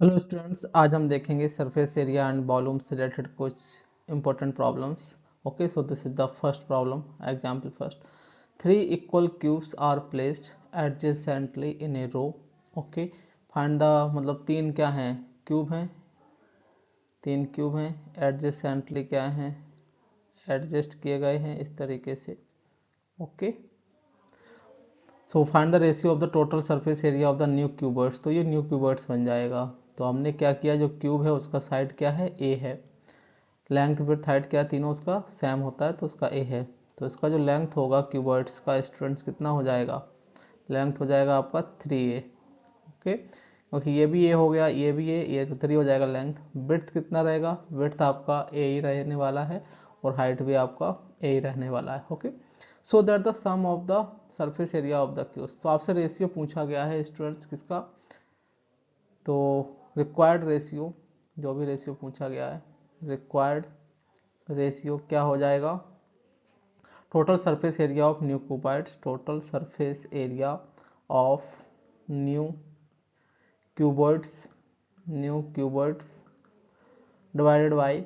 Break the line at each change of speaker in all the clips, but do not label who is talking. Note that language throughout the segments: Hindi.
हेलो स्टूडेंट्स, आज हम देखेंगे सरफेस एरिया एंड वॉल्यूम से रिलेटेड कुछ important problems. Okay, so this is the first problem. Example first. Three equal cubes are placed adjacently in a row. Okay, find the मतलब तीन क्या हैं, क्यूब हैं, तीन क्यूब हैं, एडजेसेंटली क्या हैं, एडजस्ट किए गए हैं इस तरीके से. Okay, so find the ratio of the total surface area of the new cuboids. तो ये न्यू क्यूबर्ट्स बन जाएगा. तो हमने क्या किया, जो क्यूब है उसका साइड क्या है, ए है. लेंथ विड्थ हाइट क्या है, तीनों उसका सेम होता है तो उसका ए है. तो इसका जो लेंथ होगा क्यूबर्ट्स का स्टूडेंट्स कितना हो जाएगा, लेंथ हो जाएगा आपका 3a. ओके, क्योंकि ये भी ए हो गया, ये तो 3 हो जाएगा लेंथ. विड्थ कितना रहेगा, विड्थ आपका ए ही रहने वाला है और हाइट भी आपका ए ही रहने वाला है. Okay, so that the sum of the surface area of the cubes. तो आपसे रेशियो पूछा गया है स्टूडेंट्स किसका, तो रिक्वायर्ड रेशियो, जो भी रेशियो पूछा गया है, रिक्वायर्ड रेशियो क्या हो जाएगा, total surface area of new cuboids, total surface area of new cuboids, new cuboids divided by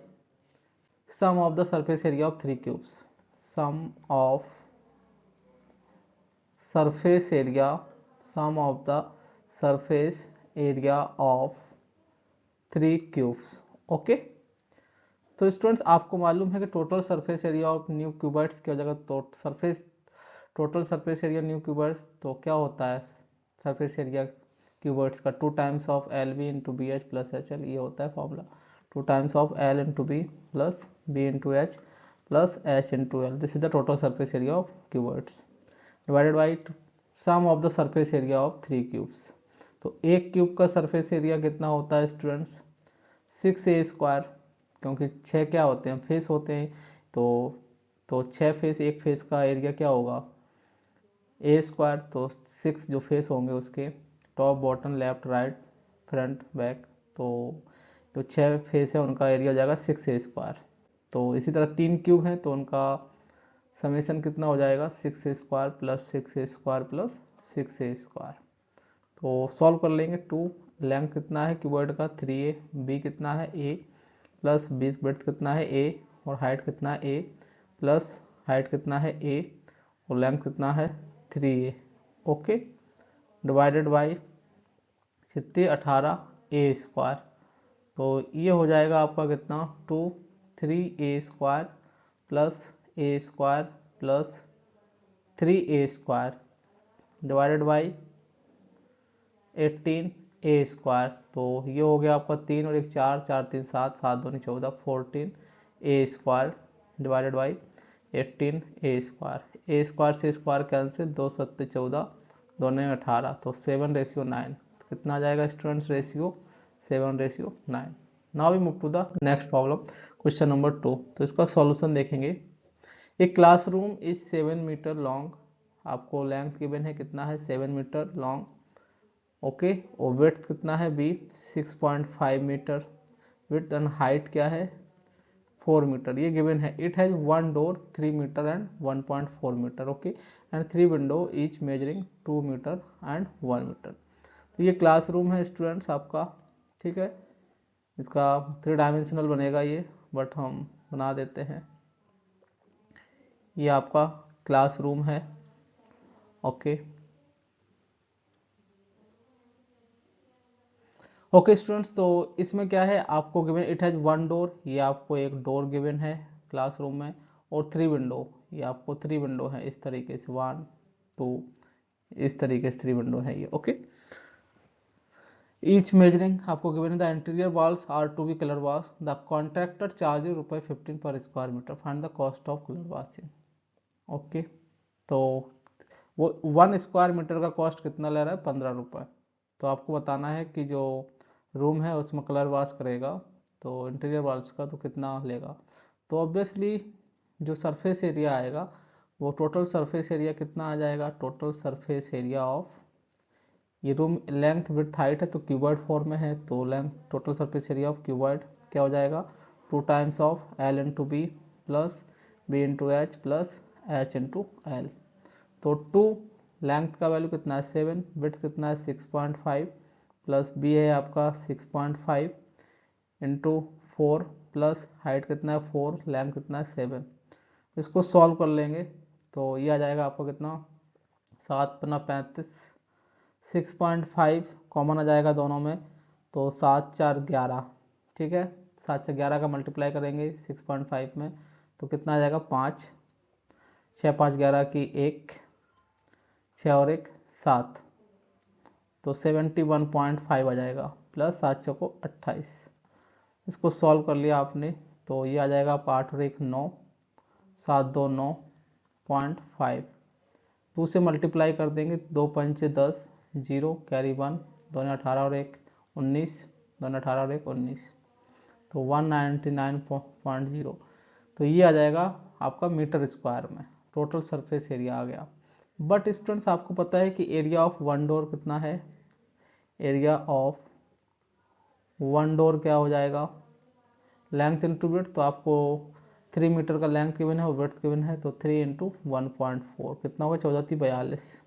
sum of the surface area of three cubes, sum of surface area, sum of the surface area of three cubes. Okay, तो स्टूडेंट्स आपको मालूम है कि total surface area of new cuboids की जगह तो surface, total surface area new cuboids तो क्या होता है, सरफेस एरिया क्यूबर्ट्स का 2 times of L B into B H plus H L, ये होता है formula. 2 times of L into B plus B into H plus H into L. This is the total surface area of cuboids divided by sum of the surface area of three cubes. तो एक क्यूब का सरफेस एरिया कितना होता है स्टूडेंट्स, 6a², क्योंकि 6 क्या होते हैं, फेस होते हैं. तो 6 फेस, एक फेस का एरिया क्या होगा, a². तो 6 जो फेस होंगे उसके, top bottom left right front back, तो जो 6 फेस है उनका एरिया हो जाएगा 6a². तो इसी तरह 3 क्यूब हैं तो उनका समेशन कितना हो जाएगा, 6a² plus 6a² plus 6a². तो सॉल्व कर लेंगे. 2 लेंथ कितना है क्यूबॉइड का 3a, बी कितना है a प्लस बी ब्रेड्थ कितना है a और हाइट कितना है a प्लस हाइट कितना है a और लेंथ कितना है 3a. ओके, डिवाइडेड बाई कितने 18a². तो ये हो जाएगा आपका कितना 3a² plus a² plus 3a² divided by 18a². तो ये हो गया आपका 3 और 1 4, 4 3 7, 7 2 14, 14a² divided by 18a². a² से स्क्वायर कैंसिल, 2 7 14, 2 9 18, तो 7:9. कितना आ जाएगा students ratio, 7:9. Now we move to the next problem, question number 2. तो इसका सॉल्यूशन देखेंगे. एक क्लासरूम इज 7 मीटर लॉन्ग. आपको लेंथ गिवन है कितना है, 7 मीटर लॉन्ग. ओके, और विड्थ कितना है B, 6.5 metre. Width and height क्या है 4 मीटर, ये गिवन है. It has 1 door 3 metre and 1.4 metre. Okay, and 3 window each measuring 2 metre and 1 metre. तो ये क्लासरूम है स्टूडेंट्स आपका. ठीक है, इसका 3 डायमेंशनल बनेगा ये, बट हम बना देते हैं. ये आपका क्लासरूम है. ओके, ओके स्टूडेंट्स, तो इसमें क्या है आपको गिवन, इट हैज 1 डोर, ये आपको एक डोर गिवन है क्लासरूम में, और 3 विंडो, ये आपको 3 विंडो है इस तरीके से 1 2, इस तरीके से 3 विंडो है ये. ओके, ईच मेजरिंग आपको गिवन है. The interior walls are to be colour wash. The contractor charge ₹15 per square metre. Find the cost of colour washing. Okay, तो वो 1 स्क्वायर मीटर का कॉस्ट कितना ले रहा है, ₹15. तो आपको बताना है कि जो रूम है उसमें कलर वॉश करेगा तो इंटीरियर वॉल्स का तो कितना लेगा. तो ऑब्वियसली जो सरफेस एरिया आएगा वो टोटल सरफेस एरिया कितना आ जाएगा, टोटल सरफेस एरिया ऑफ, ये रूम लेंथ विड्थ हाइट है तो क्यूबॉइड फॉर्म में है, तो length total surface area of cuboid क्या हो जाएगा, 2 times of L into B plus B into H plus H into L. तो 2 लेंथ का वैल्यू कितना है 7, विड्थ कितना है 6.5 प्लस बी है आपका 6.5 इंटू 4 प्लस हाइट कितना है 4, लेंथ कितना है 7। इसको सॉल्व कर लेंगे तो ये आ जाएगा आपको कितना 7×35, 6.5 कॉमन आ जाएगा दोनों में, तो 7 4 11। ठीक है, 7 से 11 का मल्टीप्लाई करेंगे 6.5 में तो कितना आ जाएगा 5, 6 5 11 की 1, 6 और 1 7, तो 71.5 आ जाएगा, प्लस 7 चौको 28। इसको सॉल्व कर लिया आपने तो ये आ जाएगा 8 और 1 9, 7 2 9.5। 2 से मल्टीप्लाई कर देंगे, 2 पंचे 10, 0 कैरी 1, दोनों 18 और 1 19, दोनों 18 और 1 19, तो 199.0। तो ये आ जाएगा आपका मीटर स्क्वायर में, टोटल सरफेस एरिया आ गया। बट स्टूडेंट्स आपको पता है कि एरिया ऑफ वन डोर कितना है, एरिया ऑफ वन डोर क्या हो जाएगा, लेंथ इंटू विड्थ, तो आपको 3 मीटर का लेंथ गिवन है और विड्थ गिवन है, तो 3 इंटू 1.4 कितना होगा 14×42,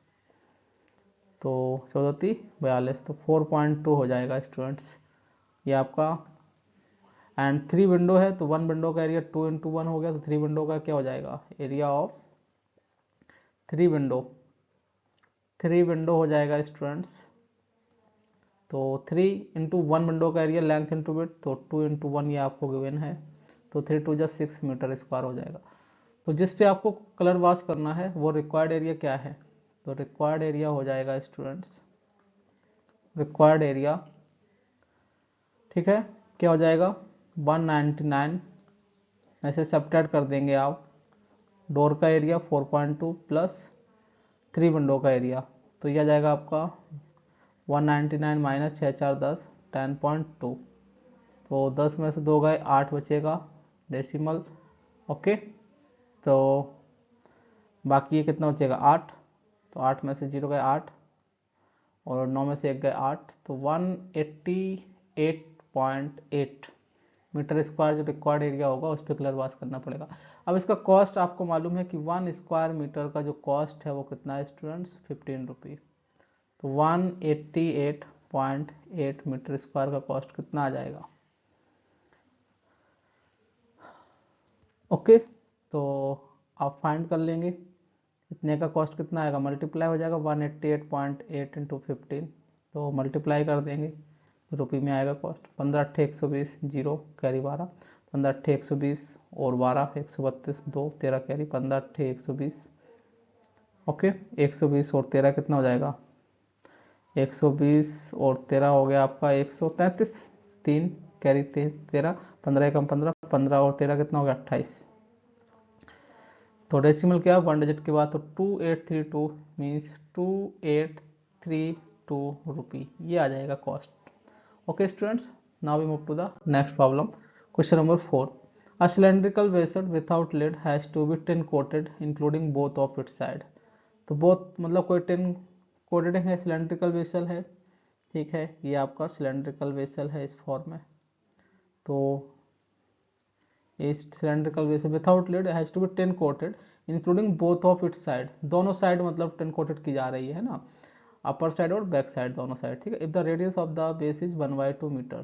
तो 14×42 तो 4.2 हो जाएगा स्टूडेंट्स ये आपका। एंड 3 विंडो है तो 1 विंडो का एरिया 2 इंटू 1 हो गया, तो 3 विंडो का क्या हो जाएगा, एरिया ऑफ 3 विंडो, 3 विंडो हो जाएगा स्टूडेंट्स, तो 3 इंटू 1 विंडो का एरिया लेंथ इंटू विड्थ, तो 2 इंटू 1 ये आपको गिवन है, तो 3 2 6 मीटर स्क्वायर हो जाएगा। तो जिस पे आपको कलर वाश करना है वो रिक्वायर्ड एरिया क्या है, तो रिक्वायर्ड एरिया हो जाएगा स्टूडेंट्स, रिक्वायर्ड एरिया ठीक है क्या हो जाएगा 199 में से सब्ट्रैक्ट कर देंगे आप डोर का एरिया 4.2 प्लस 3 विंडो का एरिया, तो यह आ जाएगा आपका 199 माइनस 6 4 10 10.2, तो 10 में से 2 गए 8 बचेगा डेसिमल। ओके, तो बाकी ये कितना बचेगा 8, तो 8 में से 0 गए 8 और 9 में से 1 गए 8, तो 188.8 मीटर स्क्वायर जो रिक्वायर्ड एरिया होगा उस पर कलर वाश करना पड़ेगा। अब इसका कॉस्ट आपको मालूम है कि 1 स्क्वायर मीटर का जो कॉस्ट है वो कितना है स्टूडेंट्स 15 रुपये, तो 188.8 मीटर स्क्वायर का कॉस्ट कितना आ जाएगा। ओके, तो आप फाइंड कर लेंगे इतने का कॉस्ट कितना आएगा, मल्टीप्लाई हो जाएगा 188.8 इंटू 15, तो मल्टीप्लाई कर देंगे रुपये में आएगा कॉस्ट 15 8 120 0 कैरी 12, 15 8 120 और 12 132 2 13 कैरी 15 8 120। ओके, 120 और 13 कितना हो जाएगा 120 और 13 हो गया आपका 133, 3 कैरी 13, 15 कम 15, 15 और 13 कितना हो गया 28। तो डेसिमल क्या 1 डिजिट के बाद, तो 2832 मीन्स 2832 रुपी, ये आ जाएगा cost. Okay students, now we move to the next problem. Question number 4, a cylindrical vessel without lid has to be tin coated including both of its side। तो both मतलब कोई tin coated है, cylindrical vessel है, ठीक है, ये आपका cylindrical vessel है इस फॉर्म में, तो इस cylindrical vessel without lid has to be tin coated including both of its side, दोनों साइड मतलब tin coated की जा रही है ना, अपर साइड और बैक साइड दोनों साइड, ठीक है। If the radius of the base is 1/2 metre,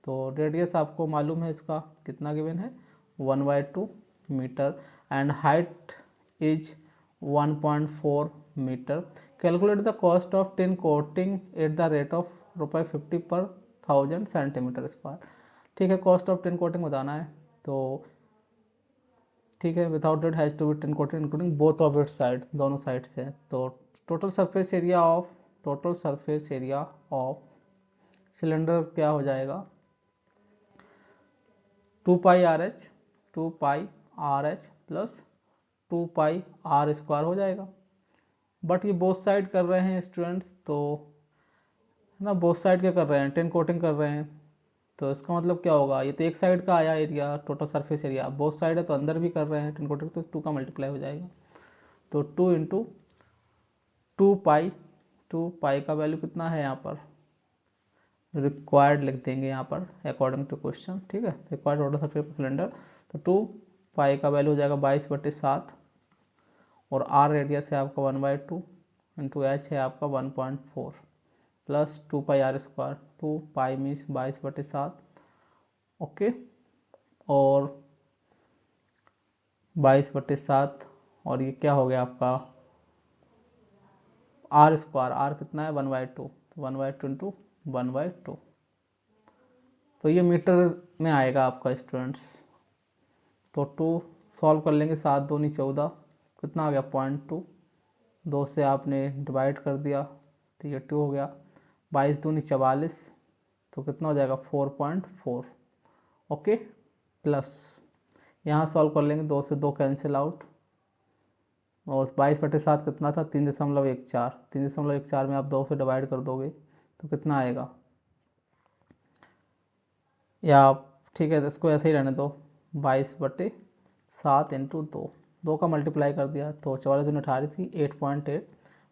तो रेडियस आपको मालूम है इसका कितना गिवन है 1/2 metre, and height is 1.4 metre. Calculate the cost of tin coating at the rate of ₹50 per 1000 centimetre square, ठीक है। कॉस्ट ऑफ टिन कोटिंग बताना है, तो ठीक है, without it has to be tin coated including both of its side, दोनों साइड से। तो total surface area of cylinder क्या हो जाएगा 2πRH प्लस 2πr स्क्वायर हो जाएगा। बट ये बोथ साइड कर रहे हैं स्टूडेंट्स, तो है ना, बोथ साइड क्या कर रहे हैं टिन कोटिंग कर रहे हैं, तो इसका मतलब क्या होगा, ये तो एक साइड का आया area total surface area, both side है तो अंदर भी कर रहे हैं टिन कोटिंग, तो 2 का मल्टीप्लाई हो जाएगा, तो 2 इंटू 2 पाई का वैल्यू कितना है यहाँ पर रिक्वायर्ड लिख देंगे यहाँ पर अकॉर्डिंग टू क्वेश्चन, ठीक है। रिक्वायर्ड टोटल सरफेस सिलेंडर, तो 2 पाई का वैल्यू हो जाएगा 22/7 और आर रेडियस है आपका 1/2 इंटू एच है आपका 1.4 प्लस 2πr², 2π मीन्स 22/7, ओके, और 22/7, और ये क्या हो गया आपका r², r कितना है 1/2, तो 1/2 इंटू 1/2, तो ये मीटर में आएगा आपका स्टूडेंट्स। तो 2 सॉल्व कर लेंगे, 7 दूनी 14, कितना आ गया 0.2, 2 से आपने डिवाइड कर दिया तो ये 2 हो गया, 22 दूनी 44, तो कितना हो जाएगा 4.4, ओके, प्लस यहाँ सॉल्व कर लेंगे, 2 से 2 कैंसिल आउट, और 22/7 कितना था 3.14, 3.14 में आप 2 से डिवाइड कर दोगे तो कितना आएगा, या ठीक है तो इसको ऐसे ही रहने दो, 22/7 इंटू 2 का मल्टीप्लाई कर दिया तो 44 दूनी 18 थी, 8.8,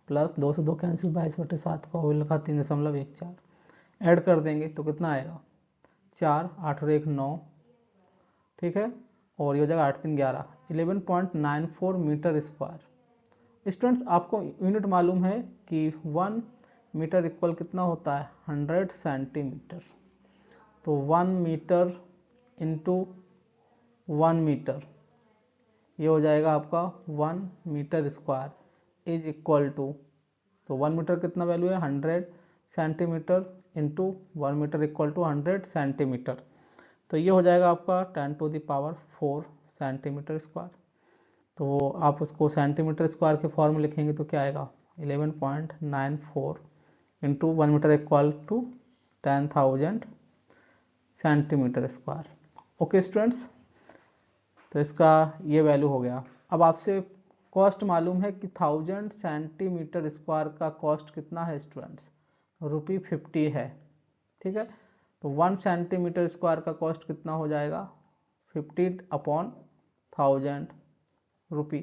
प्लस 2 से 2 कैंसिल, 22/7 का हो लिखा 3.14, ऐड कर देंगे तो कितना आएगा 4, 8 और 1 9, ठीक है, और ये हो जाएगा 8 3 11, 11.94 मीटर स्क्वायर। स्टूडेंट्स आपको यूनिट मालूम है कि 1 मीटर इक्वल कितना होता है 100 सेंटीमीटर, तो 1 मीटर इंटू 1 मीटर, ये हो जाएगा आपका 1 metre square is equal to, तो 1 मीटर कितना वैल्यू है 100 centimetre into 1 metre equal to 100 centimetre, तो ये हो जाएगा आपका 10⁴ सेंटीमीटर स्क्वायर। तो आप उसको सेंटीमीटर स्क्वायर के फॉर्म में लिखेंगे तो क्या आएगा 11.94 into 1 metre equal to 10,000 centimetre square, okay students, तो इसका ये वैल्यू हो गया। अब आपसे कॉस्ट मालूम है कि 1000 सेंटीमीटर स्क्वायर का कॉस्ट कितना है स्टूडेंट्स, ₹50 है, ठीक है, तो 1 सेंटीमीटर स्क्वायर का कॉस्ट कितना हो जाएगा 50/1000 रुपी,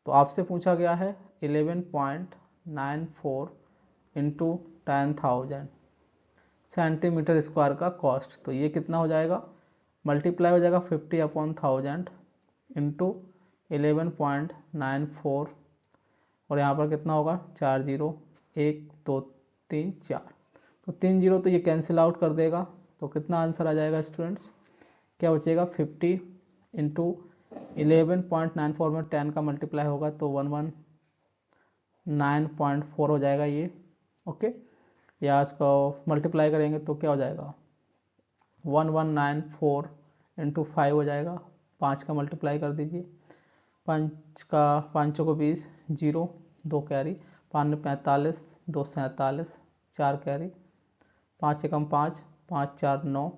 तो आपसे पूछा गया है 11.94 इंटू 10,000 सेंटीमीटर स्क्वायर का कॉस्ट, तो ये कितना हो जाएगा मल्टीप्लाई हो जाएगा 50/1000 इंटू 11.94, और यहाँ पर कितना होगा 4 0 1 2 3 4, तो 3 0 तो ये कैंसिल आउट कर देगा, तो कितना आंसर आ जाएगा स्टूडेंट्स, क्या बचेगा 50 इंटू 11.94 में 10 का मल्टीप्लाई होगा तो 119.4 हो जाएगा ये, ओके, या इसको मल्टीप्लाई करेंगे तो क्या हो जाएगा 1194 इंटू 5 हो जाएगा, 5 का मल्टीप्लाई कर दीजिए, 5 का 5 को 20, 0 2 कैरी, 5 में 45, 2 47, 4 कैरी, 5 एकम 5, 5 4 9,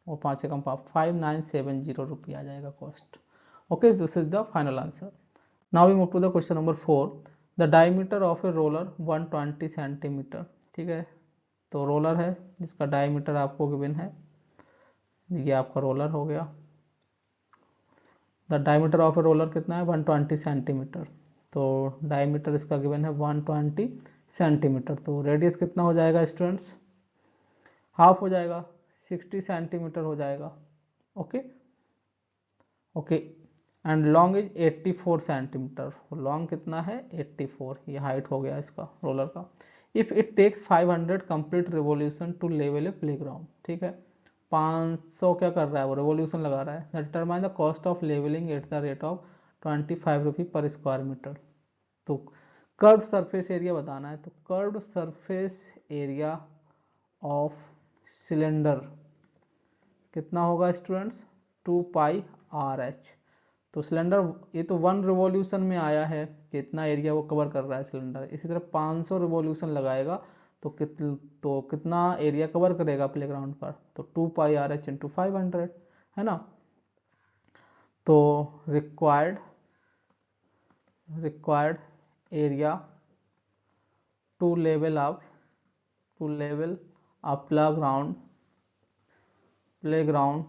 और 5 एकम 5, 5970 रुपये आ जाएगा cost, okay, this is the final answer. Now we move to the question number 4, the diameter of a roller 120 centimetre, ठीक है, तो रोलर है जिसका डायमीटर आपको गिवन है, ये आपका रोलर हो गया, the diameter of a roller कितना है 120 सेंटीमीटर, तो डायमीटर इसका गिवन है 120 सेंटीमीटर, तो रेडियस कितना हो जाएगा स्टूडेंट्स, हाफ हो जाएगा 60 सेंटीमीटर हो जाएगा, okay okay, and long is 84 centimetre, long कितना है 84, ये हाइट हो गया इसका रोलर का, if it takes 500 complete revolution to level a playground, ठीक है, 500 क्या कर रहा है वो रिवोल्यूशन लगा रहा है, determine the cost of levelling at the rate of 25 rupee per square metre, तो कर्व सरफेस एरिया बताना है, तो curve surface area of cylinder कितना होगा स्टूडेंट्स 2πRH, तो सिलेंडर ये तो 1 रिवॉल्यूशन में आया है कितना एरिया वो कवर कर रहा है सिलेंडर, इसी तरह 500 रिवॉल्यूशन लगाएगा तो कितना एरिया कवर करेगा प्लेग्राउंड पर, तो 2πRH इंटू 500 है ना, तो required area to level up playground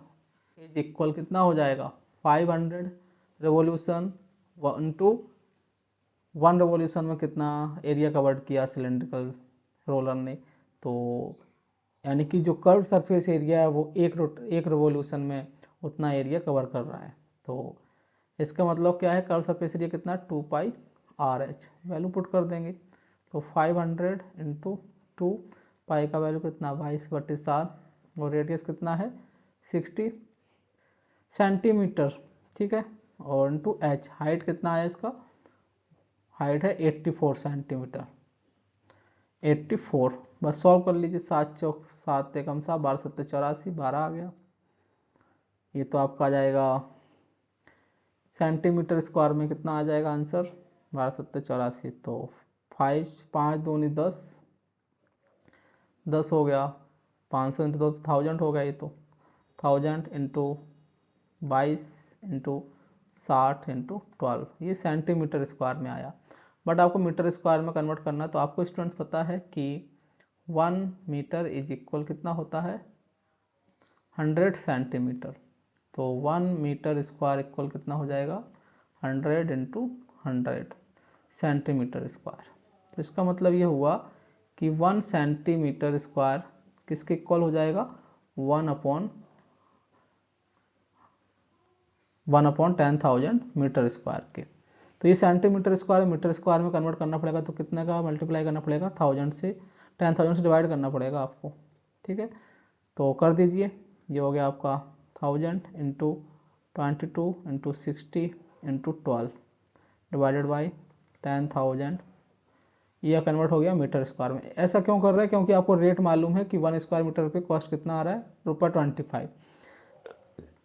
is equal कितना हो जाएगा 500 रिवॉल्यूशन इंटू 1 रिवॉल्यूशन में कितना एरिया कवर किया सिलेंड्रिकल रोलर ने, तो यानी कि जो कर्व सरफेस एरिया है वो एक रिवॉल्यूशन में उतना एरिया कवर कर रहा है, तो इसका मतलब क्या है कर्व सरफेस एरिया कितना 2πRH, वैल्यू पुट कर देंगे तो 500 इंटू 2, पाई का वैल्यू कितना 22/7 और रेडियस कितना है 60 सेंटीमीटर, ठीक है। और इंटू एच, हाइट कितना है इसका, हाइट है 84 सेंटीमीटर, 84। बस सॉल्व कर लीजिए, 7 चौक 7 एकम 7, 12 7 84, 12 आ गया। ये तो आपका आ जाएगा सेंटीमीटर स्क्वायर में कितना आ जाएगा आंसर 12 7 84, तो 5 दूनी 10, 10 हो गया, 500 इंटू 2 1000 हो गया, ये तो 1000 इंटू 22 इंटू 60 इंटू 12, ये सेंटीमीटर स्क्वायर में आया। बट आपको मीटर स्क्वायर में कन्वर्ट करना है, तो आपको स्टूडेंट्स पता है कि 1 मीटर इज इक्वल कितना होता है 100 सेंटीमीटर। तो 1 मीटर स्क्वायर इक्वल कितना हो जाएगा 100 इंटू 100 सेंटीमीटर स्क्वायर। तो इसका मतलब ये हुआ कि 1 सेंटीमीटर स्क्वायर किसके इक्वल हो जाएगा 1/10,000 मीटर स्क्वायर के। तो ये सेंटीमीटर स्क्वायर मीटर स्क्वायर में कन्वर्ट करना पड़ेगा, तो कितने का मल्टीप्लाई करना पड़ेगा 1000 से, 10,000 से डिवाइड करना पड़ेगा आपको, ठीक है। तो कर दीजिए, ये हो गया आपका 1000 into 22 into 60 into 12 divided by 10,000, यह कन्वर्ट हो गया मीटर स्क्वायर में। ऐसा क्यों कर रहा है, क्योंकि आपको रेट मालूम है कि 1 स्क्वायर मीटर पे कॉस्ट कितना आ रहा है ₹25,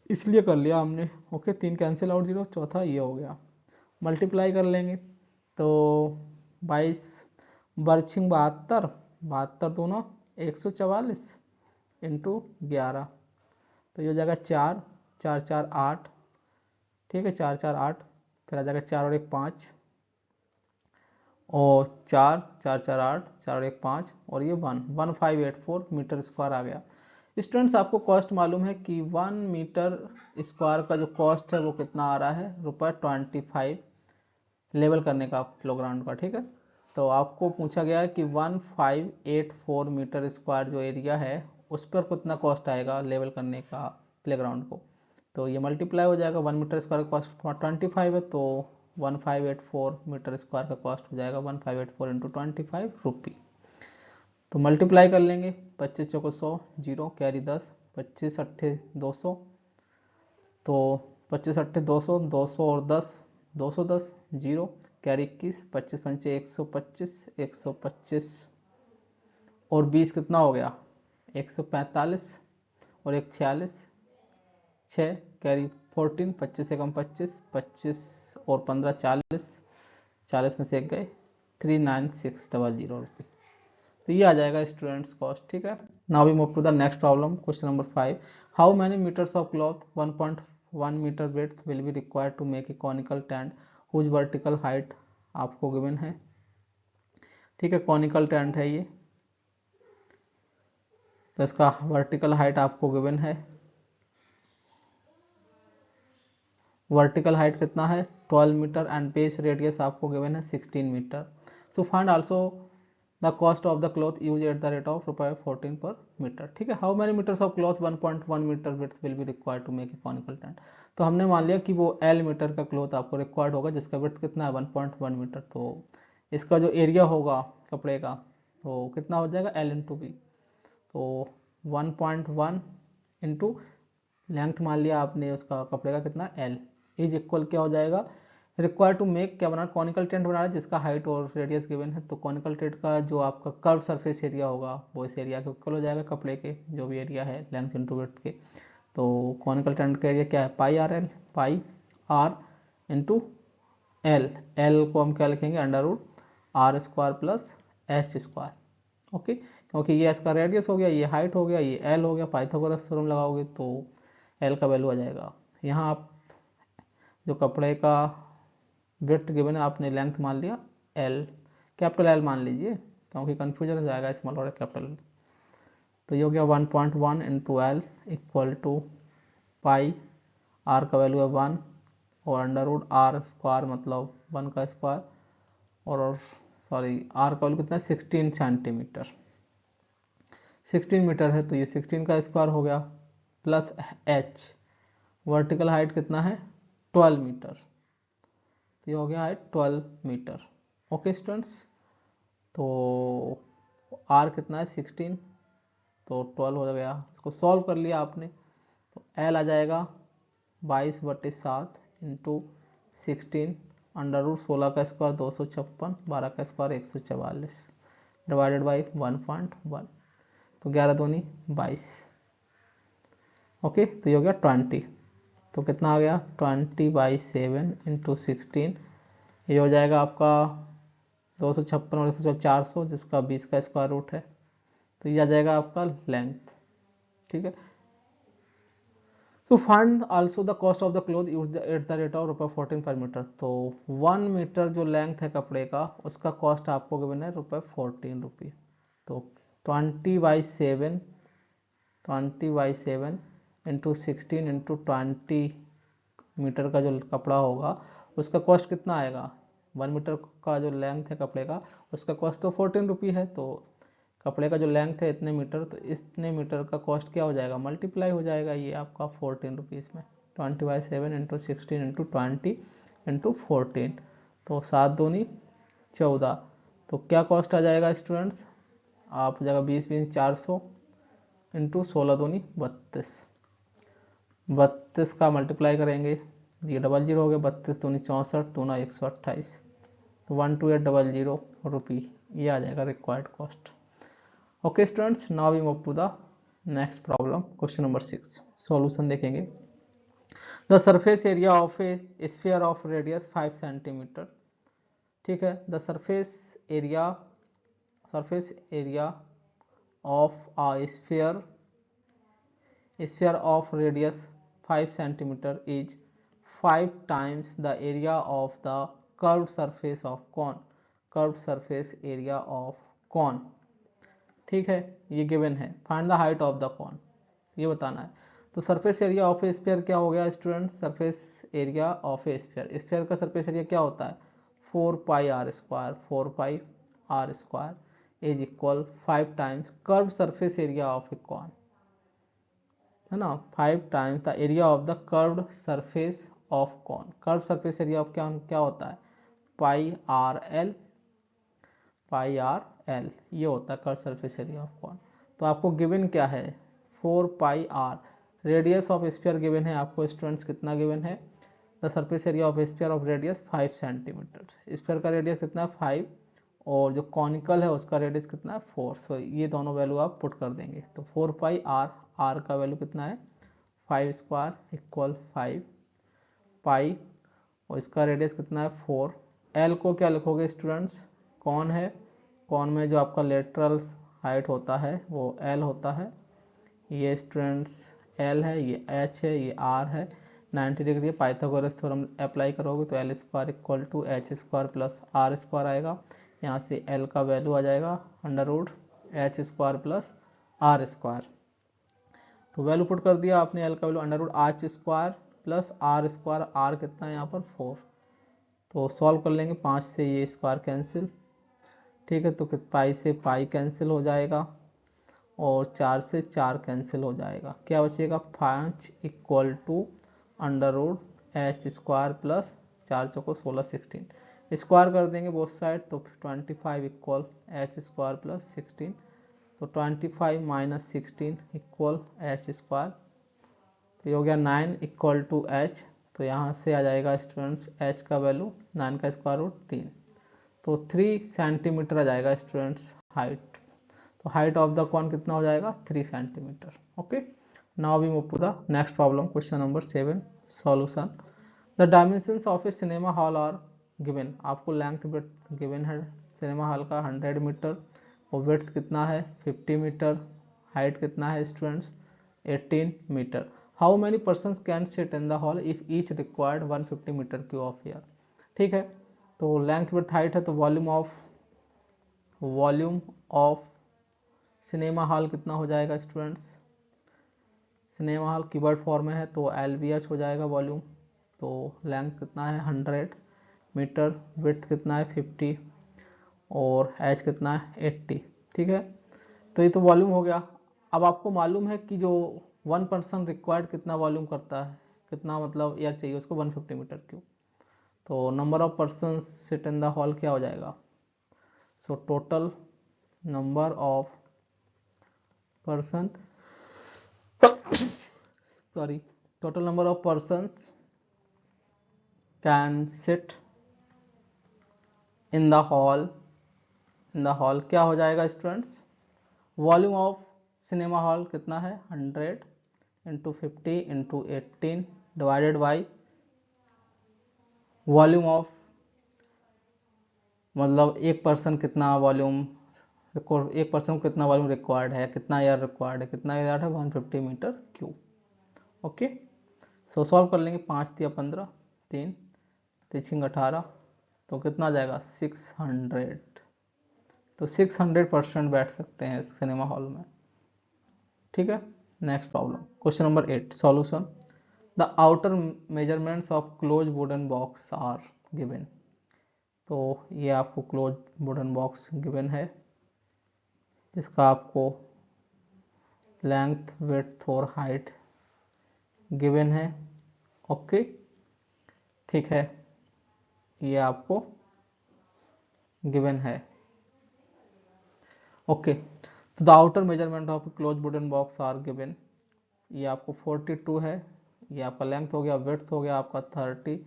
इसलिए कर लिया हमने। ओके, 3 कैंसिल आउट 0, चौथा ये हो गया। मल्टीप्लाई कर लेंगे तो 22 बर्छिंग 72, 72 दूना 144 इंटू 11, तो ये हो जाएगा 4 4 4 8, ठीक है 4 4 8, फिर आ जाएगा 4 और 1 5, और 4 4 4 8, 4 और 1 5, और ये 1584 मीटर स्क्वायर आ गया। स्टूडेंट्स आपको कॉस्ट मालूम है कि 1 मीटर स्क्वायर का जो कॉस्ट है वो कितना आ रहा है ₹25 लेवल करने का फ्लो ग्राउंड का, ठीक है। तो आपको पूछा गया है कि 1584 मीटर स्क्वायर जो एरिया है उस पर कितना कॉस्ट आएगा लेवल करने का प्लेग्राउंड को। तो ये मल्टीप्लाई हो जाएगा, 1 मीटर स्क्वायर का कॉस्ट 25 है, तो 1584 मीटर स्क्वायर का कॉस्ट हो जाएगा 1584 इंटू 25 रुपी। तो मल्टीप्लाई कर लेंगे, 25 चौको 100, 0 कैरी 10, 25 अट्ठे 200, तो 25 अट्ठे 200, 200 और 10 210, 0 कैरी 21, 25 पंचे 125, 125 और 20 कितना हो गया 145, और 1 46, 6 कैरी 14, 25 एकम 25, 25 और 15 40, 40 में से एक गए 39600 रुपये। तो ये आ जाएगा स्टूडेंट्स कॉस्ट, ठीक है। Now we move to the next problem, question number 5। How many metres of cloth 1.1 metre width will be required to make a conical tent whose vertical height आपको गिवन है, ठीक है। कॉनिकल टेंट है ये, तो इसका वर्टिकल हाइट आपको गिवन है, वर्टिकल हाइट कितना है 12 मीटर एंड बेस रेडियस आपको गिवन है 16 metre. So find also the cost of the cloth use at the rate of ₹14 per metre, ठीक है। How many metres of cloth 1.1 metre width will be required to make a conical tent. तो हमने मान लिया कि वो L मीटर का क्लॉथ आपको रिक्वायर्ड होगा जिसका विड्थ कितना है 1.1 मीटर। तो इसका जो एरिया होगा कपड़े का तो कितना हो जाएगा L इंटू बी, तो 1.1 इंटू लेंथ मान लिया आपने उसका कपड़े का कितना L इज इक्वल क्या हो जाएगा रिक्वायर टू मेक, क्या बना कॉनिकल टेंट बना रहा है जिसका हाइट और रेडियस गिवन है। तो कॉनिकल टेंट का जो आपका कर्व सरफेस एरिया होगा वो इस एरिया के इक्वल हो जाएगा कपड़े के जो भी एरिया है लेंथ इंटू विड्थ के। तो कॉनिकल टेंट का एरिया क्या है pi R L, pi R into L, L को हम क्या लिखेंगे √r² plus H square. Okay, क्योंकि ये इसका रेडियस हो गया, ये हाइट हो गया, ये एल हो गया, पाइथागोरस थ्योरम लगाओगे तो एल का वैल्यू आ जाएगा। यहाँ आप जो कपड़े का विड्थ गिवन है आपने लेंथ मान लिया एल, कैपिटल एल मान लीजिए क्योंकि कन्फ्यूजन हो जाएगा स्मॉल और कैपिटल। तो ये हो गया 1.1 into L equal to pi, R का वैल्यू है 1 और √r² मतलब 1 का स्क्वायर, और सॉरी आर का वैल्यू कितना है 16 सेंटीमीटर, 16 मीटर है तो ये 16 का स्क्वायर हो गया प्लस एच, वर्टिकल हाइट कितना है 12 मीटर, तो ये हो गया हाइट 12 मीटर। ओके स्टूडेंट्स, तो आर कितना है 16, तो 12 हो गया। इसको सॉल्व कर लिया आपने तो एल आ जाएगा 22/7 इंटू 16 √16 का स्क्वायर 256, 12 का स्क्वायर 144 डिवाइडेड बाई 1.1, तो 11 दूनी 22। ओके, तो ये हो गया 20, तो कितना आ गया 20/7 इंटू 16, ये हो जाएगा आपका 256 और 400, जिसका 20 का स्क्वायर रूट है, तो ये आ जाएगा आपका लेंथ। ठीक है, तो find also the cost of the cloth use at the rate of ₹14 per metre. तो 1 मीटर जो लेंथ है कपड़े का, उसका कॉस्ट आपको गिवन है ₹14। तो 20/7 इंटू 16 इंटू 20 मीटर का जो कपड़ा होगा उसका कॉस्ट कितना आएगा। 1 मीटर का जो लेंथ है कपड़े का, उसका कॉस्ट तो ₹14 है। तो कपड़े का जो लेंथ है इतने मीटर, तो इतने मीटर का कॉस्ट क्या हो जाएगा, मल्टीप्लाई हो जाएगा ये आपका ₹14 में। 20/7 इंटू 16 इंटू 20 इंटू 14, तो 7 दूनी 14। तो क्या कॉस्ट आ जाएगा स्टूडेंट्स, आप जगह 20 400 इंटू 16 दूनी 32 का मल्टीप्लाई करेंगे, ये डबल जीरो हो गया, 32 दूनी 64, दूना 128, तो 12800 ये आ जाएगा required cost. Okay students, now we move to the next problem, question number 6। Solution देखेंगे। The surface area of a sphere of radius 5 centimetre. ठीक है, the surface area of a sphere of radius 5 centimeter is 5 times the area of the curved surface of cone। curved surface area of cone। ठीक है, ये गिवन है। Find the height of the cone, ये बताना है। तो surface area of a sphere क्या हो गया student, surface area of a sphere, sphere का सरफेस एरिया क्या होता है 4πr², 4πr² is equal 5 times curve surface area of a cone, है ना, 5 times the area of the curved surface of cone. Curve surface area of क्या होता है πr_l, ये होता है curve surface area of cone. तो आपको गिवन क्या है 4πr, radius of sphere given है आपको स्टूडेंट्स, कितना गिवन है, the surface area of sphere of radius 5 centimetre. Sphere का रेडियस कितना है 5, और जो कॉनिकल है उसका रेडियस कितना है 4। सो ये दोनों वैल्यू आप पुट कर देंगे, तो 4πr, r का वैल्यू कितना है 5² इक्वल 5 पाई, और इसका रेडियस कितना है 4। l को क्या लिखोगे स्टूडेंट्स, कौन है, कौन में जो आपका लेटरल हाइट होता है वो l होता है, ये स्टूडेंट्स l है, ये h है, ये r है, 90 डिग्री। पाइथागोरस थ्योरम अप्लाई करोगे तो l² equal to h² plus r² आएगा। यहाँ से l का वैल्यू आ जाएगा √h² प्लस r²। तो वैल्यू पुट कर दिया आपने, l का value √h² plus r², r कितना है यहाँ पर 4। तो सॉल्व कर लेंगे, 5 से ये स्क्वायर कैंसिल, ठीक है, तो पाई से पाई कैंसिल हो जाएगा, और 4 से 4 कैंसिल हो जाएगा, क्या बचेगा 5 इक्वल टू √h² प्लस 4 चौको 16, 16 स्क्वायर कर देंगे बोथ साइड, तो 25 इक्वल h² प्लस 16, तो 25 माइनस 16 इक्वल h², तो ये हो गया 9 इक्वल टू h। तो यहाँ से आ जाएगा स्टूडेंट्स h का वैल्यू 9 का स्क्वायर रूट 3, तो 3 सेंटीमीटर आ जाएगा स्टूडेंट्स हाइट। तो हाइट ऑफ द कॉन कितना हो जाएगा 3 centimetre. Okay, now we move to the next problem, question number 7। Solution. The dimensions of a cinema hall are given. आपको लेंथ विड्थ गिवन है सिनेमा हॉल का 100 मीटर, और विड्थ कितना है 50 मीटर, हाइट कितना है students 18 metre. How many persons can sit in the hall if each required 150 metre cube of air. ठीक है, तो लेंथ विड्थ हाइट है, तो वॉल्यूम ऑफ सिनेमा हॉल कितना हो जाएगा students, cinema hall keyword form में है तो LVH हो जाएगा वॉल्यूम। तो लेंथ कितना है 100 मीटर, विड्थ कितना है 50, और h कितना है 80। ठीक है, तो ये तो वॉल्यूम हो गया। अब आपको मालूम है कि जो 1 पर्सन रिक्वायर्ड कितना वॉल्यूम करता है, कितना मतलब एयर चाहिए उसको 150 मीटर क्यूब। तो number of person sit in the hall क्या हो जाएगा, so total number of person sorry total number of persons can sit in the hall क्या हो जाएगा students, volume of cinema hall कितना है 100 into 50 into 18 divided by volume of, मतलब एक पर्सन कितना वॉल्यूम एक पर्सन को कितना वॉल्यूम रिक्वायर्ड है, कितना एयर रिक्वायर्ड है, कितना एयर है 150 metre cube. Okay so solve कर लेंगे, 5 दिया 15, 3 3 18, तो कितना आ जाएगा 600। तो 600% बैठ सकते हैं सिनेमा हॉल में। ठीक है, next problem question number 8 solution. The outer measurements of close wooden box are given. तो ये आपको क्लोज वुडन बॉक्स गिवन है जिसका आपको लेंथ विड्थ और हाइट गिवन है। ओके ठीक है, ये आपको गिवन है। ओके तो the outer measurement of close wooden box are given. ये आपको 42 है, ये आपका लेंथ हो गया, विड्थ हो गया आपका 30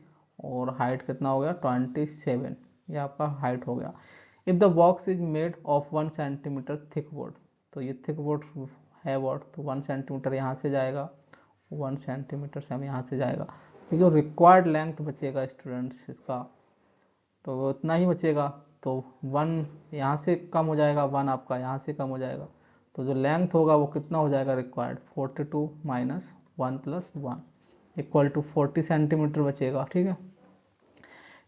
और हाइट कितना हो गया 27, ये आपका हाइट हो गया। If the box is made of 1 centimetre thick would, तो ये थिक वुड है वुड, तो 1 सेंटीमीटर यहाँ से जाएगा, 1 सेंटीमीटर से हम यहाँ से जाएगा, तो जो रिक्वायर्ड लेंथ बचेगा स्टूडेंट्स इसका, तो वो उतना ही बचेगा। तो 1 यहाँ से कम हो जाएगा, 1 आपका यहाँ से कम हो जाएगा, तो जो लेंथ होगा वो कितना हो जाएगा required 42 minus 1 plus 1 equal to 40 centimetre बचेगा। ठीक है,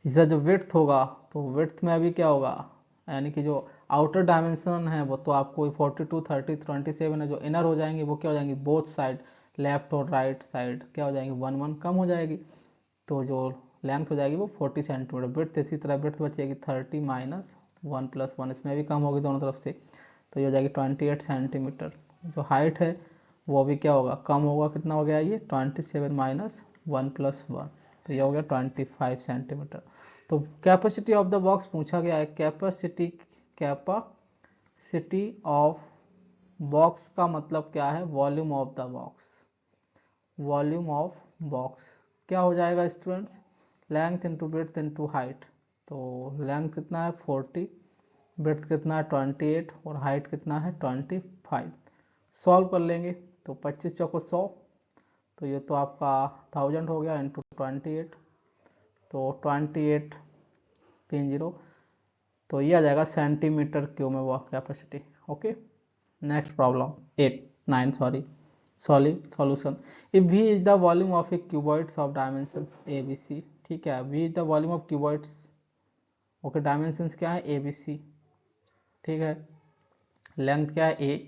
इसका जो विड्थ होगा, तो विड्थ में अभी क्या होगा, यानी कि जो आउटर डायमेंशन है वो तो आपको 42 30 27 है, जो इनर हो जाएंगे वो क्या हो जाएंगी बोथ साइड, लेफ्ट और राइट साइड क्या हो जाएंगी 1 1 कम हो जाएगी, तो जो लेंथ हो जाएगी वो 40 सेंटीमीटर। विड्थ इसी तरह विड्थ बचेगी 30 माइनस 1 प्लस 1, इसमें भी कम होगी दोनों तरफ से, तो ये हो जाएगी 28 सेंटीमीटर। जो हाइट है वो भी क्या होगा कम होगा, कितना हो गया ये 27 माइनस 1 प्लस 1, तो ये हो गया 25 सेंटीमीटर। तो कैपेसिटी ऑफ द बॉक्स पूछा गया है, कैपेसिटी ऑफ बॉक्स का मतलब क्या है, volume of the box, volume of box क्या हो जाएगा students, length into width into height. तो लेंथ कितना है 40, विड्थ कितना है 28 और हाइट कितना है 25। सॉल्व कर लेंगे तो 25 चौको 100, तो ये तो आपका 1000 हो गया इंटू 28, तो 28 30, तो ये आ जाएगा सेंटीमीटर क्यूब में वो capacity. Okay next problem 9 solution. If v is the volume of a cuboids of dimensions A B C. ठीक है, v is the volume of cuboids, okay dimensions क्या है ए बी सी। ठीक है, लेंथ क्या है a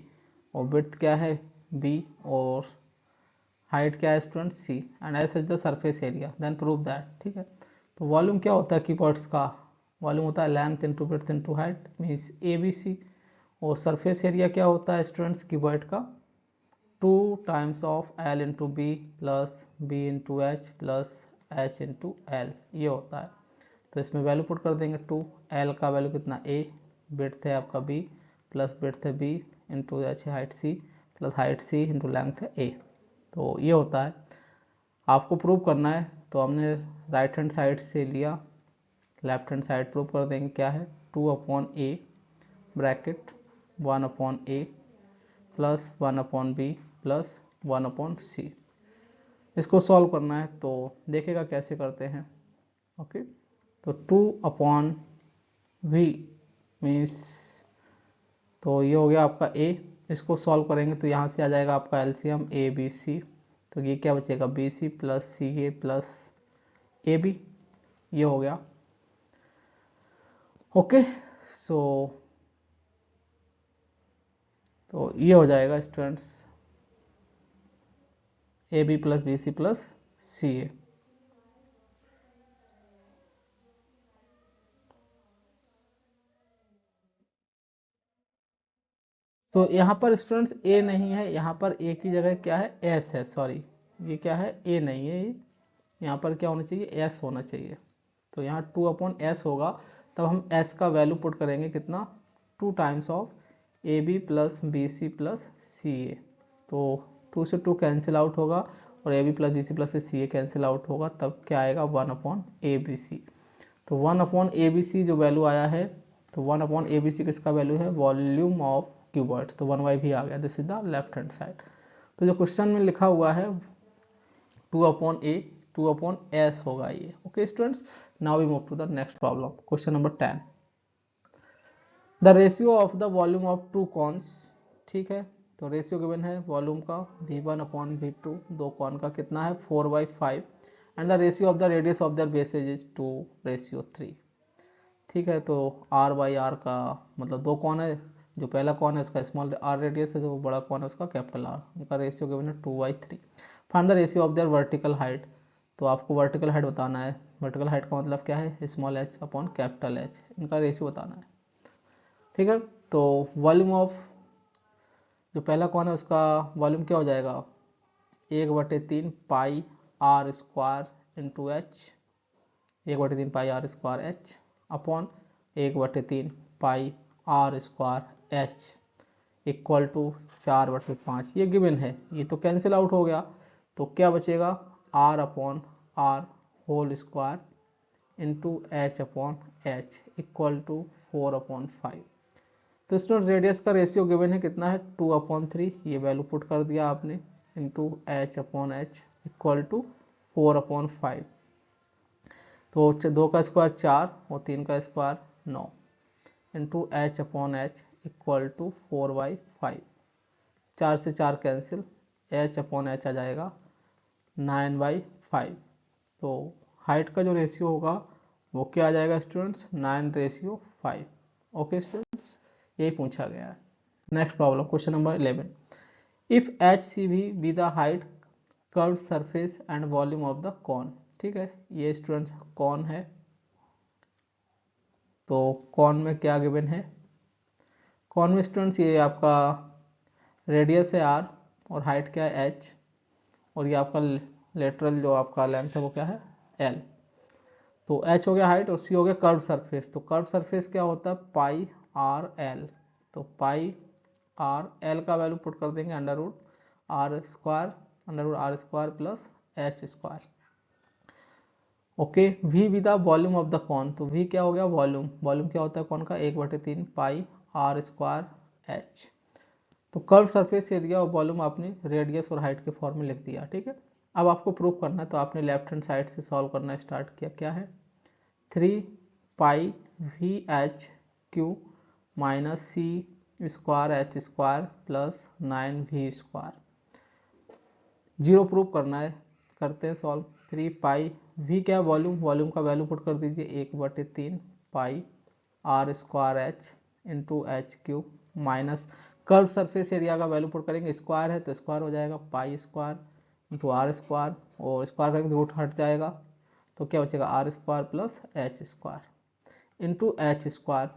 और विड्थ क्या है b और हाइट क्या है student c and S is the surface area then prove that. ठीक है, तो वॉल्यूम क्या होता है क्यूबॉइड्स का, वॉल्यूम होता है length into width into height means A B C, और सरफेस एरिया क्या होता है स्टूडेंट्स क्यूबॉइड का 2 times of L into B plus B into H plus H into L, ये होता है। तो इसमें वैल्यू पुट कर देंगे 2, L का वैल्यू कितना a, विड्थ है आपका b प्लस विड्थ है b into H height c plus height c into length है a, तो ये होता है। आपको प्रूव करना है तो हमने राइट हैंड साइड से लिया, लेफ्ट हैंड साइड प्रूव कर देंगे क्या है 2/a bracket 1/a plus 1/b plus 1/c। इसको सॉल्व करना है तो देखेगा कैसे करते हैं। ओके तो 2/v मीन्स, तो ये हो गया आपका a, इसको सॉल्व करेंगे तो यहाँ से आ जाएगा आपका एलसीएम ए बी सी, तो ये क्या बचेगा B C plus C A plus A B, ये हो गया। ओके सो तो ये हो जाएगा students A B plus B C plus C A. तो यहाँ पर स्टूडेंट्स ए नहीं है, यहाँ पर ए की जगह क्या है एस है, सॉरी ये क्या है ए नहीं है, यहाँ पर क्या होना चाहिए एस होना चाहिए। तो यहाँ 2/s होगा, तब हम s का वैल्यू पुट करेंगे कितना 2 times of A B plus B C plus C A. तो 2 से 2 कैंसिल आउट होगा और A B plus B C plus C A cancel out होगा, तब क्या आएगा 1 अपॉन ए बी सी। तो 1 अपॉन ए बी सी जो वैल्यू आया है, तो 1 अपॉन ए बी सी किसका वैल्यू है, वॉल्यूम ऑफ क्यूबॉइड्स, तो 1 भी आ गया, this is the left hand side. तो जो क्वेश्चन में लिखा हुआ है 2 अपॉन ए 2 अपॉन एस होगा ये। Okay students, now we move to the next problem, question number 10। The ratio of the volume of two cones, ठीक है, तो रेशियो गिवन है वॉल्यूम का v1 अपॉन v2, दो कॉन का कितना है 4/5, and the ratio of the radius of the bases is 2:3। ठीक है, तो r/r का मतलब दो कॉन है, जो पहला कॉन है उसका स्मॉल r रेडियस है, जो बड़ा कॉन है उसका कैपिटल R, उनका रेशियो गिवन है 2/3। Find the ratio of their vertical height, तो आपको वर्टिकल हाइट बताना है। वर्टिकल हाइट का मतलब क्या है, small h upon capital H, इनका रेशियो बताना है। ठीक है, तो वॉल्यूम ऑफ जो पहला कौन है उसका वॉल्यूम क्या हो जाएगा 1/3 pi R square into H, 1/3 pi R square H upon 1/3 pi R square H equal to 4/5। ये गिवन है, ये तो कैंसिल आउट हो गया, तो क्या बचेगा R upon R whole square into H upon H equal to 4/5। तो स्टूडेंट रेडियस का रेशियो गिवन है कितना है 2/3, ये वैल्यू पुट कर दिया आपने, into H upon H equal to 4/5। तो 2 का स्क्वायर 4 और 3 का square 9 into H upon H equal to 4/5। 4 से 4 कैंसिल, एच अपॉन एच आ जाएगा 9/5। तो हाइट का जो रेशियो होगा वो क्या आ जाएगा स्टूडेंट्स 9:5। ओके स्टूडेंट्स, यही पूछा गया है। Next problem, question number 11। If H C be the height curved surface and volume of the cone, ठीक है, ये स्टूडेंट्स कॉन है, तो कॉन में क्या गिवन है, कॉन में स्टूडेंट्स ये आपका रेडियस है r और हाइट क्या है h, और ये आपका लेटरल जो आपका लेंथ है वो क्या है l। तो h हो गया हाइट और c हो गया कर्व सरफेस। तो कर्व सरफेस क्या होता है पाई आर एल, तो पाई आर एल का वैल्यू पुट कर देंगे under root R square plus H square. Okay, v with the volume of the cone, तो v क्या हो गया वॉल्यूम, वॉल्यूम क्या होता है कॉन का 1/3 पाई आर स्क्वायर एच। तो कर्व सरफेस एरिया और वॉल्यूम आपने रेडियस और हाइट के फॉर्म में लिख दिया। ठीक है, अब आपको प्रूव करना है, तो आपने लेफ्ट हैंड साइड से सॉल्व करना स्टार्ट किया। क्या है 3 pi V H cube minus C square H square plus 9v square. Zero prove करना है, करते हैं सॉल्व। 3 पाई v क्या वॉल्यूम, वॉल्यूम का वैल्यू पुट कर दीजिए 1/3 pi R square H into H cube minus curve surface area का वैल्यू पुट करेंगे, स्क्वायर है तो स्क्वायर हो जाएगा pi square into are square, और स्क्वायर करेंगे तो रूट हट जाएगा, तो क्या बचेगा R square plus H square into H square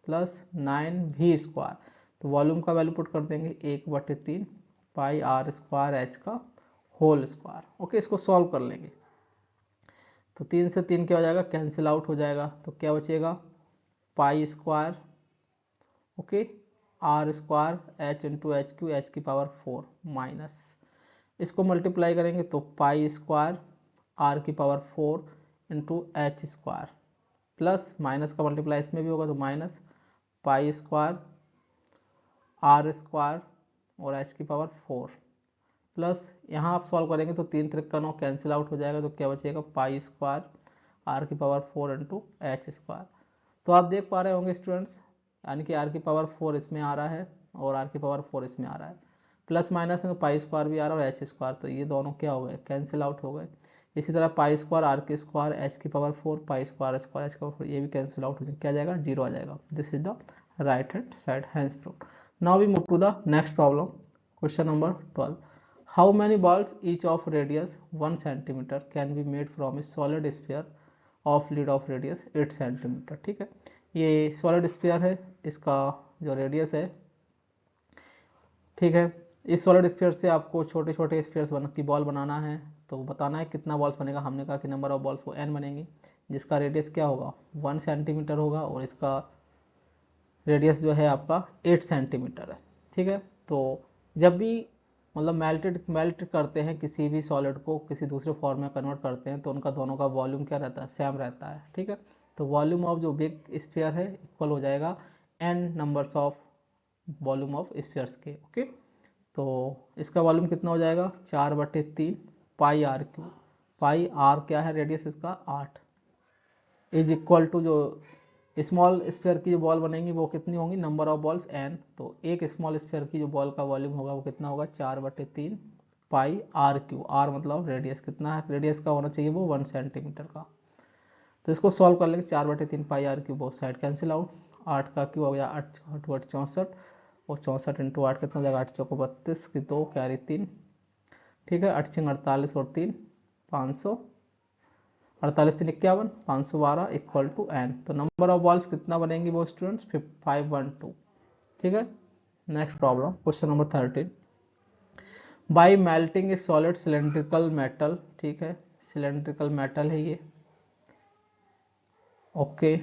plus 9v square. तो वॉल्यूम का वैल्यू पुट कर देंगे 1/3 पाई आर स्क्वायर एच का होल स्क्वायर। ओके, इसको सॉल्व कर लेंगे, तो 3 से 3 क्या हो जाएगा कैंसिल आउट हो जाएगा, तो क्या बचेगा pi square okay R square H into H Q H की पावर 4 माइनस, इसको मल्टीप्लाई करेंगे तो पाई स्क्वायर आर की power 4 into H square plus minus का मल्टीप्लाई इसमें भी होगा तो minus pi square R square और एच की पावर 4 प्लस यहाँ आप सॉल्व करेंगे तो 3 3 का 9 कैंसिल आउट हो जाएगा, तो क्या बचेगा पाई स्क्वायर आर की पावर 4 इंटू एच स्क्वायर। तो आप देख पा रहे होंगे स्टूडेंट्स, यानी कि आर की पावर 4 इसमें आ रहा है और आर की पावर 4 इसमें आ रहा है, प्लस माइनस में तो पाई स्क्वायर भी आ रहा है और एच स्क्वायर, तो ये दोनों क्या हो गए कैंसिल आउट हो गए। इसी तरह पाई स्क्वायर आर की स्क्वायर एच की power 4 pi square square H की पावर 4 ये भी कैंसिल आउट हो जाएगा, क्या जाएगा जीरो आ जाएगा। This is the right hand side hence proved. Now we move to the next problem, question number 12। How many balls each of radius 1 centimetre can be made from a solid sphere of lead of radius 8 centimetre. ठीक है, ये सॉलिड स्फीयर है, इसका जो रेडियस है, ठीक है, इस सॉलिड स्फीयर से आपको छोटे छोटे स्फीयर्स की बॉल बनाना है, तो बताना है कितना बॉल्स बनेगा। हमने कहा कि नंबर ऑफ बॉल्स वो n बनेंगी, जिसका रेडियस क्या होगा 1 सेंटीमीटर होगा और इसका रेडियस जो है आपका 8 सेंटीमीटर है। ठीक है, तो जब भी मतलब मेल्ट करते हैं किसी भी सॉलिड को, किसी दूसरे फॉर्म में कन्वर्ट करते हैं, तो उनका दोनों का वॉल्यूम क्या रहता है, सेम रहता है। ठीक है, तो वॉल्यूम ऑफ जो बिग स्फीयर है इक्वल हो जाएगा n numbers of volume of spheres के। ओके, तो इसका वॉल्यूम कितना हो जाएगा, 4/3 pi R Q. Pi are क्या है, रेडियस इसका 8, इज इक्वल टू जो स्मॉल स्फीयर की जो बॉल बनेंगी वो कितनी होंगी, नंबर ऑफ बॉल्स n। तो एक स्मॉल स्फीयर की जो बॉल का वॉल्यूम होगा वो कितना होगा, 4/3 पाई आर क्यू। आर मतलब रेडियस, कितना है रेडियस का होना चाहिए वो 1 सेंटीमीटर का। तो इसको सॉल्व कर लेंगे, 4/3 pi R cube both side cancel out. 8 का क्यू हो गया 8 8 64, और 64 इंटू 8 कितना हो जाएगा, 8 चौको 32 की 2 कैरी 3। ठीक है, 8 6 48 और 3 500, 48 3 51, 512 इक्वल टू n। तो नंबर ऑफ बॉल्स कितना बनेंगी वो स्टूडेंट्स, 512। ठीक है, next problem question number 13। By melting A solid cylindrical metal. ठीक है, सिलेंड्रिकल मेटल है ये। Okay,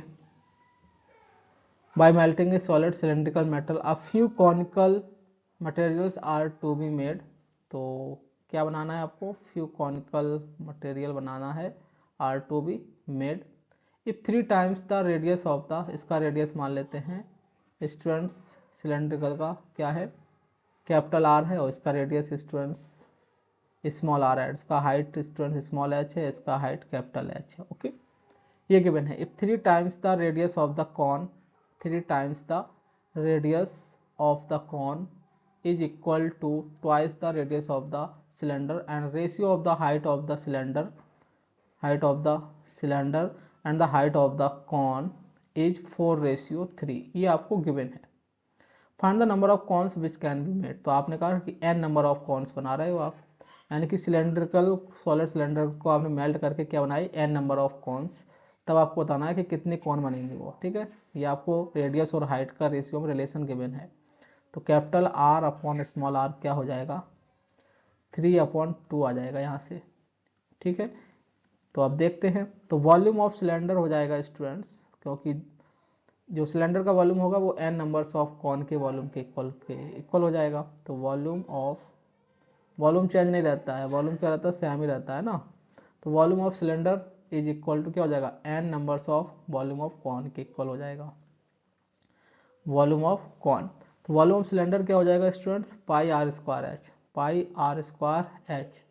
by melting a solid cylindrical metal a few conical materials are to be made। तो क्या बनाना है आपको, few conical material बनाना है, are to be made if 3 times the radius of the, इसका रेडियस मान लेते हैं स्टूडेंट्स, सिलेंड्रिकल का क्या है, कैपिटल आर है, और इसका रेडियस स्टूडेंट्स स्मॉल आर है, इसका हाइट स्टूडेंट्स स्मॉल एच है, इसका हाइट कैपिटल एच है। ओके, ये गिवन है, if 3 times the radius of the cone, 3 times the radius of the cone is equal to twice the radius of the cylinder and ratio of the height of the cylinder and the height of the cone is 4:3। ये आपको गिवन है। Find the number of cons which can be made. तो आपने कहा कि n नंबर ऑफ कॉन्स बना रहे हो आप, यानी कि सिलेंड्रिकल सॉलिड सिलेंडर को आपने मेल्ट करके क्या बनाई, n नंबर ऑफ कॉन्स। तब आपको बताना है कि कितने कौन बनेंगे वो। ठीक है, ये आपको रेडियस और हाइट का रेशियो में रिलेशन गिवन है। तो capital R upon small R क्या हो जाएगा, 3/2 आ जाएगा यहाँ से। ठीक है, तो अब देखते हैं, तो वॉल्यूम ऑफ सिलेंडर हो जाएगा स्टूडेंट्स, क्योंकि जो सिलेंडर का वॉल्यूम होगा वो n नंबर्स ऑफ कॉन के वॉल्यूम के इक्वल हो जाएगा। तो वॉल्यूम चेंज नहीं रहता है, वॉल्यूम क्या रहता है, सेम ही रहता है ना। तो volume of cylinder is equal to क्या हो जाएगा, n numbers of volume of cone के इक्वल हो जाएगा, वॉल्यूम ऑफ कॉन। तो वॉल्यूम ऑफ सिलेंडर क्या हो जाएगा students, pi R square H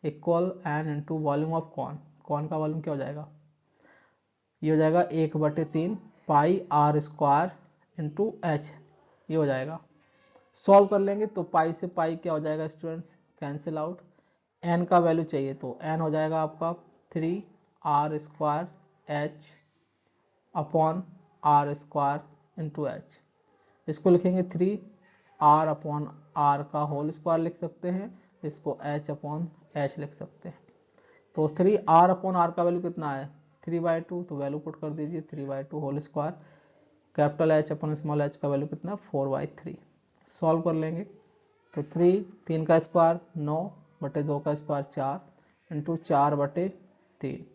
equal n into volume of cone का वॉल्यूम क्या हो जाएगा, ये हो जाएगा 1/3 pi R square into H, ये हो जाएगा। सॉल्व कर लेंगे तो पाई से पाई क्या हो जाएगा स्टूडेंट्स, कैंसिल आउट। n का वैल्यू चाहिए तो n हो जाएगा आपका 3r square H upon R square into H. इसको लिखेंगे 3r अपॉन आर का होल स्क्वायर लिख सकते हैं, इसको h अपॉन एच लिख सकते हैं। तो 3r अपॉन आर का वैल्यू कितना है, 3/2, तो वैल्यू पुट कर दीजिए 3/2 whole square, capital H upon small H का वैल्यू कितना, 4/3। सॉल्व कर लेंगे तो 3 का स्क्वायर 9/2 का स्क्वायर 4 इंटू 4/3,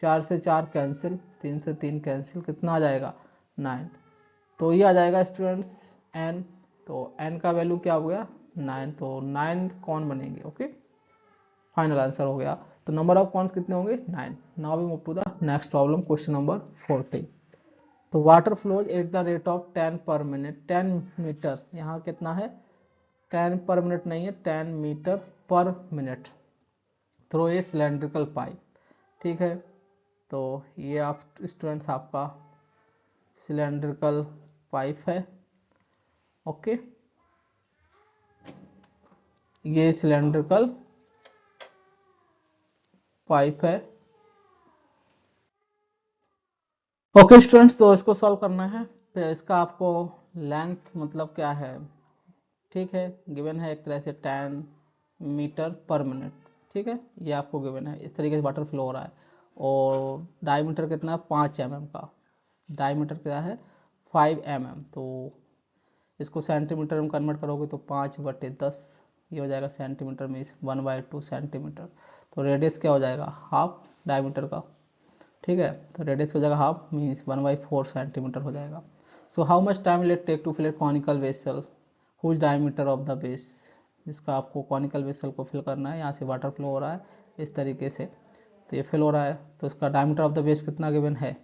4 से 4 कैंसिल, 3 से 3 कैंसिल, कितना आ जाएगा 9। तो ये आ जाएगा स्टूडेंट्स n, तो n का वैल्यू क्या हो गया 9, तो 9 कौन बनेंगे। ओके, फाइनल आंसर हो गया। तो नंबर ऑफ कॉन्स कितने होंगे 9। Now we move to the next problem question number 14। तो water flows at the rate of 10 per minute, 10 metre, यहाँ कितना है 10 पर मिनट नहीं है 10 metre per minute through a cylindrical pipe. ठीक है, तो ये आप स्टूडेंट्स आपका सिलेंड्रिकल पाइप है। ओके, ये सिलेंड्रिकल पाइप है। ओके स्टूडेंट्स, तो इसको सॉल्व करना है। तो इसका आपको लेंथ मतलब क्या है, ठीक है, गिवन है एक तरह से 10 मीटर पर मिनट। ठीक है, ये आपको गिवन है, इस तरीके से वाटर फ्लो हो रहा है। और डायमीटर कितना है 5 mm का, डायमीटर क्या है 5 mm। तो इसको सेंटीमीटर में कन्वर्ट करोगे तो 5/10 ये हो जाएगा सेंटीमीटर में, 1/2 सेंटीमीटर। तो रेडियस क्या हो जाएगा, हाफ डायमीटर का। ठीक है, तो रेडियस हो जाएगा हाफ मीन्स 1/4 सेंटीमीटर हो जाएगा। So how much time will it take to fill a conical vessel whose diameter of the base, जिसका आपको कॉनिकल वेसल को फिल करना है। यहाँ से वाटर फ्लो हो रहा है इस तरीके से, तो ये फिल हो रहा है, तो इसका डायमीटर ऑफ द बेस कितना गिवन है,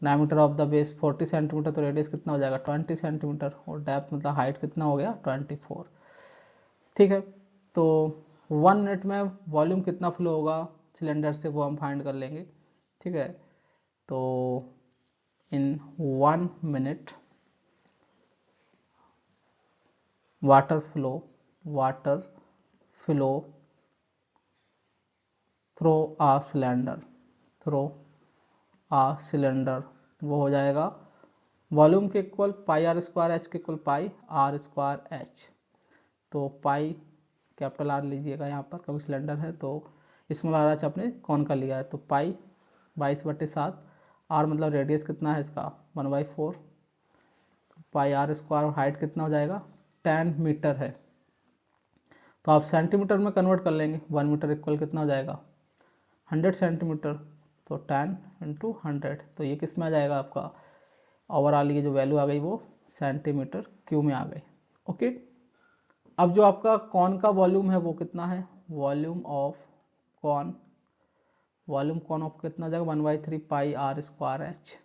diameter of the base 40 centimetre, तो रेडियस कितना हो जाएगा 20 सेंटीमीटर, और डेप्थ मतलब हाइट कितना हो गया 24। ठीक है, तो 1 मिनट में वॉल्यूम कितना फ्लो होगा सिलेंडर से वो हम फाइंड कर लेंगे। ठीक है, तो in 1 minute water flow through a cylinder वो हो जाएगा वॉल्यूम के equal pi R square H के equal pi R square H. तो पाई कैपिटल आर लीजिएगा यहाँ पर, क्योंकि सिलेंडर है तो स्मॉल आर एच आपने कौन का लिया है, तो पाई 22/7, आर मतलब रेडियस कितना है इसका 1/4, पाई आर स्क्वायर, और हाइट कितना हो जाएगा 10 मीटर है, तो आप सेंटीमीटर में कन्वर्ट कर लेंगे। 1 मीटर इक्वल कितना हो जाएगा 100 सेंटीमीटर, तो 10 × 100, तो ये किस में आ जाएगा आपका ओवरऑल ये जो वैल्यू आ गई वो सेंटीमीटर क्यूब में आ गई। ओके, अब जो आपका कॉन का वॉल्यूम है वो कितना है, वॉल्यूम कॉन ऑफ कितना हो जाएगा 1/3 पाई आर स्क्वायर एच,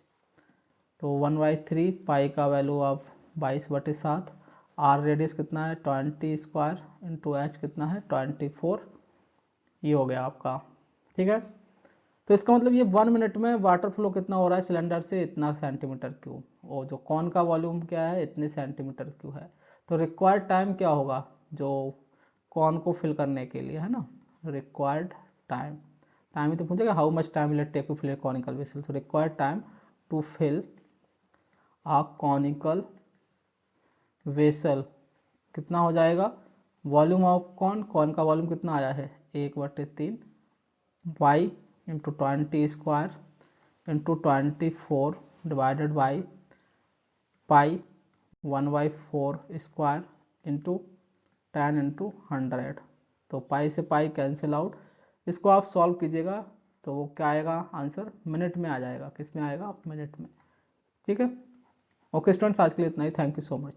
तो 1/3 पाई का वैल्यू आप 22/7, आर रेडियस कितना है 20 स्क्वायर इंटू एच कितना है 24, ये हो गया आपका। ठीक है, तो इसका मतलब ये 1 मिनट में वाटर फ्लो कितना हो रहा है सिलेंडर से, इतना सेंटीमीटर क्यूब, और जो कॉन का वॉल्यूम क्या है इतने सेंटीमीटर क्यूब है। तो रिक्वायर्ड टाइम क्या होगा जो कॉन को फिल करने के लिए, है ना, रिक्वायर्ड टाइम ही तो पूछेगा how much time will it take to fill a conical vessel, so required time to fill a conical vessel कितना हो जाएगा, वॉल्यूम ऑफ कॉन का वॉल्यूम कितना आया है 1/3 Y into 20 square into 24 divided by pi 1/4 square into 10 into 100, तो पाई से पाई कैंसिल आउट, इसको आप सॉल्व कीजिएगा तो वो क्या आएगा आंसर मिनट में आ जाएगा, किस में आएगा मिनट में। ठीक है, ओके स्टूडेंट्स, आज के लिए इतना ही, थैंक यू सो मच।